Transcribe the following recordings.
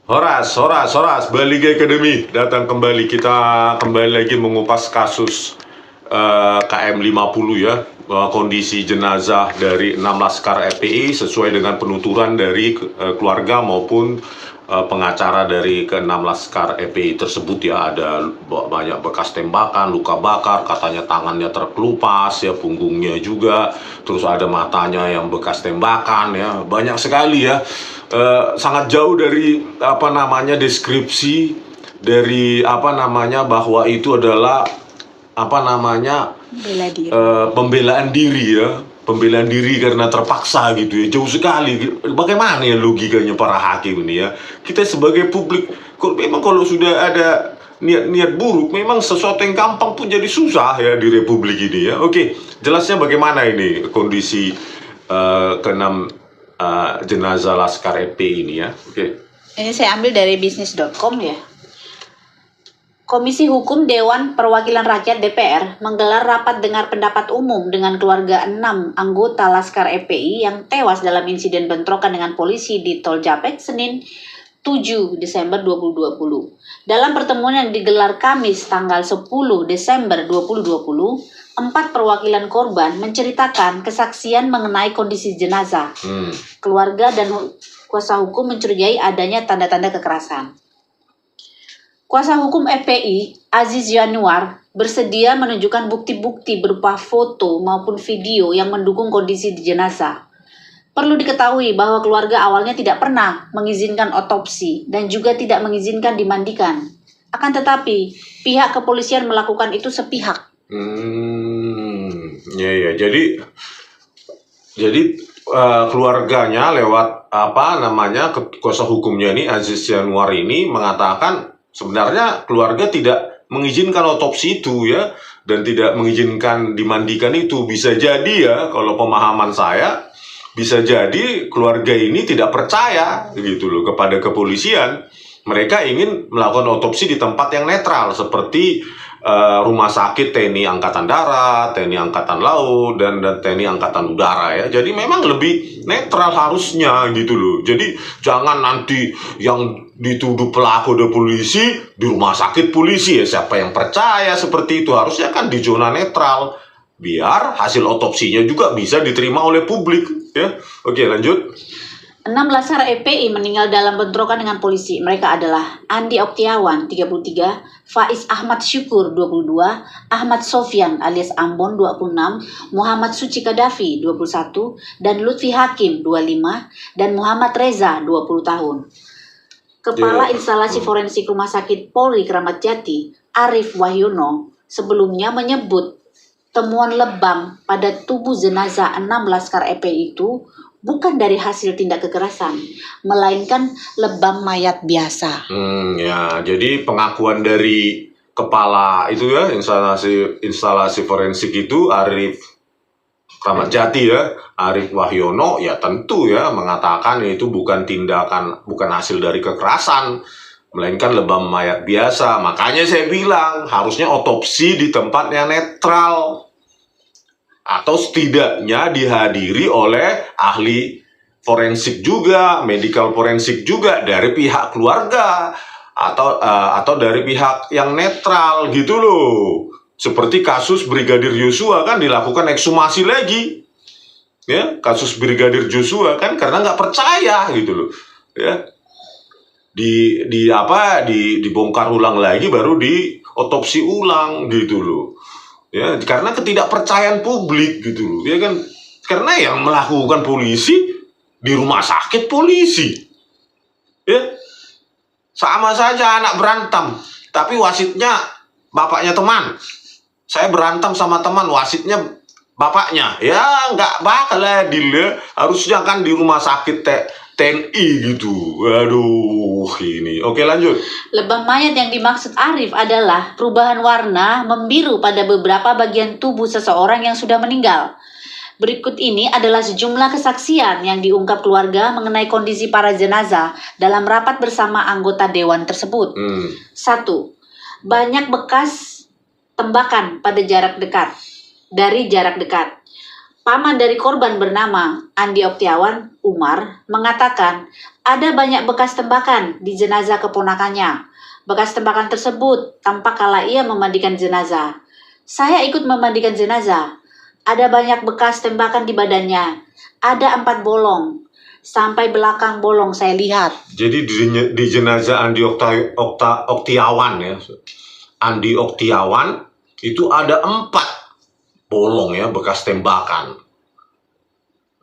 Horas, Bali Academy datang kembali. Kita kembali lagi mengupas kasus KM 50 ya, kondisi jenazah dari 6 laskar FPI sesuai dengan penuturan dari keluarga maupun pengacara dari ke-6 laskar FPI tersebut ya. Ada banyak bekas tembakan, luka bakar, katanya tangannya terkelupas ya, punggungnya juga, terus ada matanya yang bekas tembakan ya, banyak sekali ya. Sangat jauh dari deskripsi dari bahwa itu adalah Bela diri. pembelaan diri ya, pembelaan diri karena terpaksa gitu ya, jauh sekali. Bagaimana ya logikanya para hakim ini ya? Kita sebagai publik, memang kalau sudah ada niat-niat buruk, memang sesuatu yang gampang pun jadi susah ya di republik ini ya. Oke, jelasnya bagaimana ini kondisi keenam jenazah laskar FPI ini ya. Oke. Ini saya ambil dari bisnis.com ya. Komisi Hukum Dewan Perwakilan Rakyat DPR menggelar rapat dengar pendapat umum dengan keluarga 6 anggota Laskar FPI yang tewas dalam insiden bentrokan dengan polisi di Tol Japek Senin 7 Desember 2020. Dalam pertemuan yang digelar Kamis tanggal 10 Desember 2020, 4 perwakilan korban menceritakan kesaksian mengenai kondisi jenazah. Keluarga dan kuasa hukum mencurigai adanya tanda-tanda kekerasan. Kuasa hukum FPI, Aziz Yanuar, bersedia menunjukkan bukti-bukti berupa foto maupun video yang mendukung kondisi di jenazah. Perlu diketahui bahwa keluarga awalnya tidak pernah mengizinkan otopsi dan juga tidak mengizinkan dimandikan. Akan tetapi, pihak kepolisian melakukan itu sepihak. Jadi keluarganya lewat kuasa hukumnya ini, Aziz Yanuar ini mengatakan sebenarnya keluarga tidak mengizinkan otopsi itu ya, dan tidak mengizinkan dimandikan itu. Bisa jadi ya, kalau pemahaman saya, bisa jadi keluarga ini tidak percaya gitu loh kepada kepolisian. Mereka ingin melakukan otopsi di tempat yang netral seperti rumah sakit TNI Angkatan Darat, TNI Angkatan Laut, dan TNI Angkatan Udara ya. Jadi memang lebih netral harusnya gitu loh. Jadi jangan nanti yang dituduh pelaku ada polisi di rumah sakit polisi ya. Siapa yang percaya seperti itu? Harusnya kan di zona netral, biar hasil otopsinya juga bisa diterima oleh publik ya. Oke, lanjut. 6 laskar FPI meninggal dalam bentrokan dengan polisi. Mereka adalah Andi Oktiawan, 33, Faiz Ahmad Syukur, 22, Ahmad Sofyan alias Ambon, 26, Muhammad Suci Kadafi, 21, dan Lutfi Hakim, 25, dan Muhammad Reza, 20 tahun. Kepala Instalasi Forensik Rumah Sakit Polri Kramat Jati, Arif Wahyono, sebelumnya menyebut temuan lebam pada tubuh jenazah 6 laskar FPI itu bukan dari hasil tindak kekerasan, melainkan lebam mayat biasa. Ya, jadi pengakuan dari kepala itu ya, instalasi forensik itu, Arif Kramat Jati ya, Arif Wahyono ya, tentu ya mengatakan itu bukan hasil dari kekerasan, melainkan lebam mayat biasa. Makanya saya bilang harusnya otopsi di tempat yang netral, atau setidaknya dihadiri oleh ahli forensik juga, medical forensik juga dari pihak keluarga, atau dari pihak yang netral gitu loh. Seperti kasus Brigadir Joshua kan dilakukan ekshumasi lagi ya, kasus Brigadir Joshua kan karena nggak percaya gitu loh ya, dibongkar ulang lagi, baru diotopsi ulang gitu loh ya, karena ketidakpercayaan publik gitu loh ya kan, karena yang melakukan polisi di rumah sakit polisi ya. Sama saja anak berantem tapi wasitnya bapaknya teman. Saya berantem sama teman, wasitnya bapaknya, ya nggak bakal adil ya. Harusnya kan di rumah sakit TNI gitu. Aduh ini. Oke, lanjut. Lebam mayat yang dimaksud Arif adalah perubahan warna membiru pada beberapa bagian tubuh seseorang yang sudah meninggal. Berikut ini adalah sejumlah kesaksian yang diungkap keluarga mengenai kondisi para jenazah dalam rapat bersama anggota dewan tersebut. 1. Banyak bekas tembakan pada jarak dekat. Dari jarak dekat. Paman dari korban bernama Andi Oktiawan, Umar, mengatakan ada banyak bekas tembakan di jenazah keponakannya. Bekas tembakan tersebut tampak kala ia memandikan jenazah. Saya ikut memandikan jenazah. Ada banyak bekas tembakan di badannya. Ada 4 bolong. Sampai belakang bolong saya lihat. Jadi di jenazah Andi Oktiawan ya, Andi Oktiawan itu ada 4 bolong ya, bekas tembakan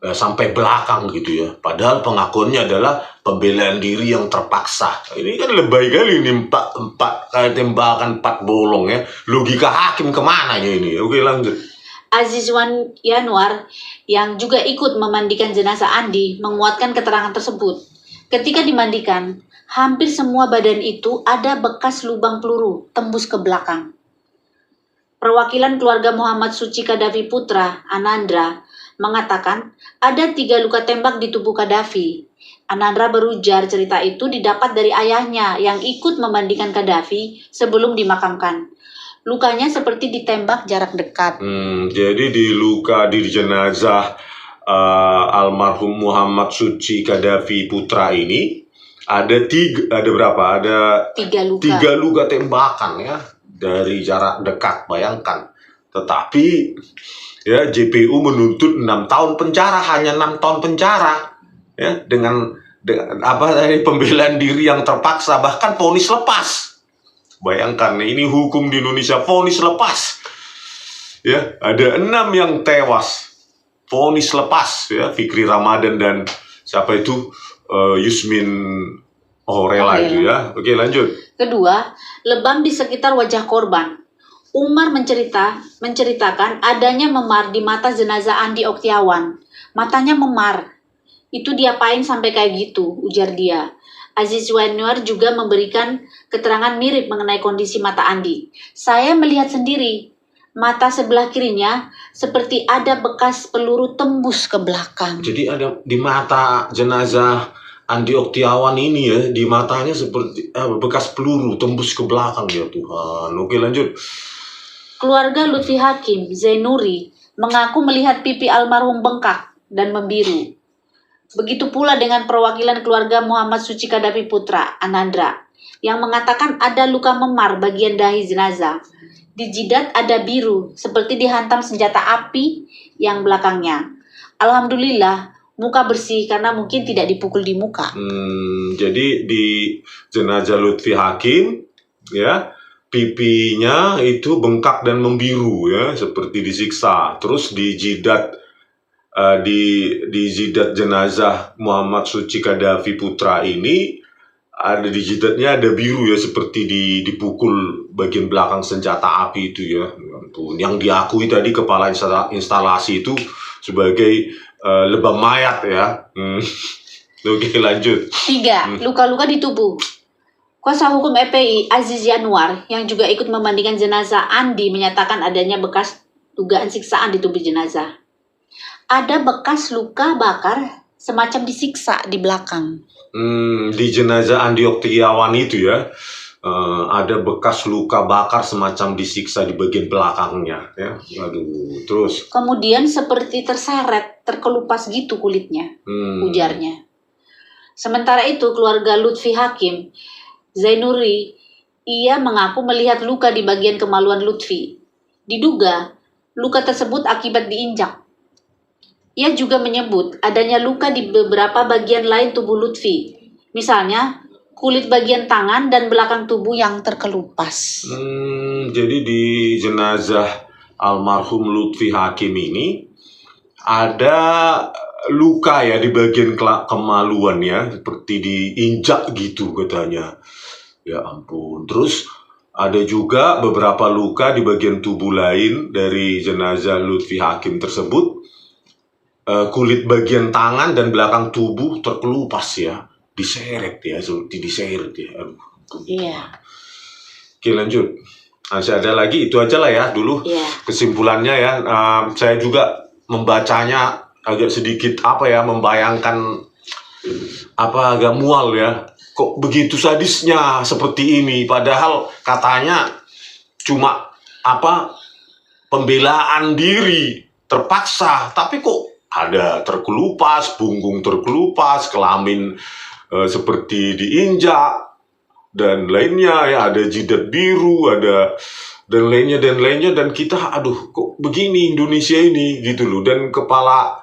sampai belakang gitu ya. Padahal pengakuannya adalah pembelaan diri yang terpaksa. Ini kan lebay kali ini, 4 kali tembakan 4 bolong ya. Logika hakim kemana ya ini? Oke, lanjut. Azizwan Yanuar yang juga ikut memandikan jenazah Andi menguatkan keterangan tersebut. Ketika dimandikan, hampir semua badan itu ada bekas lubang peluru tembus ke belakang. Perwakilan keluarga Muhammad Suci Qaddafi Putra, Anandra, mengatakan ada 3 luka tembak di tubuh Qaddafi. Anandra berujar cerita itu didapat dari ayahnya yang ikut memandikan Qaddafi sebelum dimakamkan. Lukanya seperti ditembak jarak dekat. Jadi di jenazah almarhum Muhammad Suci Qaddafi Putra ini ada berapa? Ada 3 luka. 3 luka tembakan ya, dari jarak dekat, bayangkan. Tetapi ya JPU menuntut 6 tahun penjara, hanya 6 tahun penjara ya, dengan dari pembelaan diri yang terpaksa, bahkan vonis lepas. Bayangkan ini hukum di Indonesia, vonis lepas. Ya, ada 6 yang tewas, vonis lepas ya, Fikri Ramadan dan siapa itu Yusmin Orela itu ya. Oke, lanjut. Kedua, lebam di sekitar wajah korban. Umar menceritakan adanya memar di mata jenazah Andi Oktiawan. Matanya memar. Itu diapain sampai kayak gitu, ujar dia. Aziz Yanuar juga memberikan keterangan mirip mengenai kondisi mata Andi. Saya melihat sendiri, mata sebelah kirinya seperti ada bekas peluru tembus ke belakang. Jadi ada di mata jenazah Andi Oktiawan ini ya, di matanya seperti bekas peluru tembus ke belakang ya Tuhan. Oke, lanjut. Keluarga Lutfi Hakim, Zainuri, mengaku melihat pipi almarhum bengkak dan membiru. Begitu pula dengan perwakilan keluarga Muhammad Suci Qaddafi Putra, Anandra, yang mengatakan ada luka memar bagian dahi jenazah. Di jidat ada biru, seperti dihantam senjata api yang belakangnya. Alhamdulillah, muka bersih karena mungkin tidak dipukul di muka. Jadi di jenazah Lutfi Hakim, ya, pipinya itu bengkak dan membiru ya, seperti disiksa. Terus di jidat di jidat jenazah Muhammad Suci Qaddafi Putra ini ada di jidatnya ada biru ya, seperti dipukul bagian belakang senjata api itu ya. Yang diakui tadi kepala instalasi itu sebagai lebam mayat ya. Oke, lanjut. 3. Luka-luka di tubuh. Kuasa hukum EPI Aziz Yanuar yang juga ikut memandikan jenazah Andi menyatakan adanya bekas dugaan siksaan di tubuh jenazah. Ada bekas luka bakar semacam disiksa di belakang. Di jenazah Andi Oktiawan itu ya, ada bekas luka bakar semacam disiksa di bagian belakangnya ya. Aduh, terus. Kemudian seperti terseret, terkelupas gitu kulitnya, ujarnya. Sementara itu keluarga Lutfi Hakim, Zainuri, ia mengaku melihat luka di bagian kemaluan Lutfi. Diduga luka tersebut akibat diinjak. Ia juga menyebut adanya luka di beberapa bagian lain tubuh Lutfi. Misalnya, kulit bagian tangan dan belakang tubuh yang terkelupas. Jadi di jenazah almarhum Lutfi Hakim ini ada luka ya di bagian kemaluan ya, seperti diinjak gitu katanya. Ya ampun. Terus ada juga beberapa luka di bagian tubuh lain dari jenazah Lutfi Hakim tersebut. Kulit bagian tangan dan belakang tubuh terkelupas ya, diseret ya, diseret ya. Aduh. Iya. Oke, lanjut. Masih ada lagi, itu aja lah ya dulu. Iya. Kesimpulannya ya, saya juga membacanya agak sedikit membayangkan agak mual ya. Kok begitu sadisnya seperti ini, padahal katanya cuma pembelaan diri terpaksa, tapi kok ada terkelupas, punggung terkelupas, kelamin seperti diinjak dan lainnya ya, ada jidat biru, ada dan lainnya, dan kita aduh kok begini Indonesia ini gitu loh. Dan kepala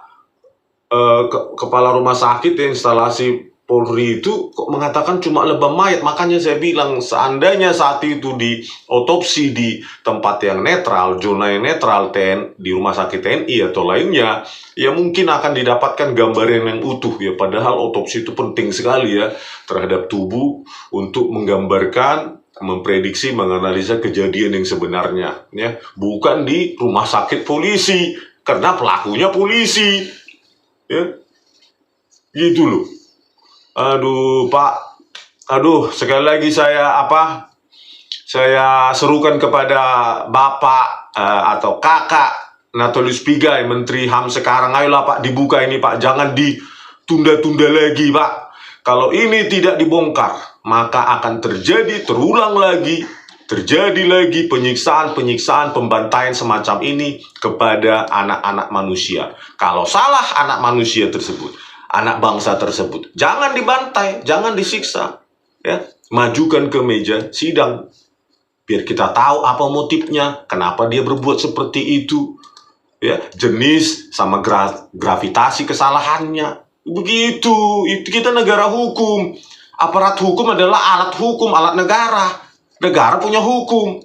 rumah sakit ya, instalasi Polri itu kok mengatakan cuma lebam mayat. Makanya saya bilang, seandainya saat itu di otopsi di tempat yang netral, zona yang netral, di rumah sakit TNI atau lainnya, ya mungkin akan didapatkan gambaran yang utuh ya. Padahal otopsi itu penting sekali ya terhadap tubuh untuk menggambarkan, memprediksi, menganalisa kejadian yang sebenarnya ya. Bukan di rumah sakit polisi, karena pelakunya polisi ya, gitu loh. Aduh Pak, sekali lagi saya serukan kepada Bapak atau Kakak Natolius Pigai, Menteri HAM sekarang, ayolah Pak, dibuka ini Pak, jangan ditunda-tunda lagi Pak. Kalau ini tidak dibongkar, maka akan terulang lagi penyiksaan, pembantaian semacam ini kepada anak-anak manusia. Kalau salah anak manusia tersebut, anak bangsa tersebut, jangan dibantai, jangan disiksa, ya. Majukan ke meja sidang, biar kita tahu apa motifnya, kenapa dia berbuat seperti itu, ya. Jenis sama gravitasi kesalahannya, begitu. Itu kita negara hukum, aparat hukum adalah alat hukum, alat negara. Negara punya hukum.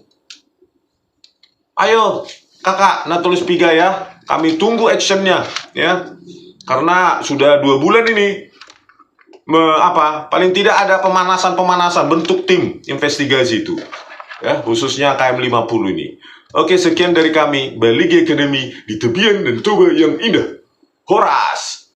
Ayo, Kakak Natolius Pigai ya, kami tunggu actionnya, ya. Karena sudah 2 bulan ini, paling tidak ada pemanasan bentuk tim investigasi itu, ya, khususnya KM50 ini. Oke, sekian dari kami, Baligi Academy di tepian dan toba yang indah. Horas!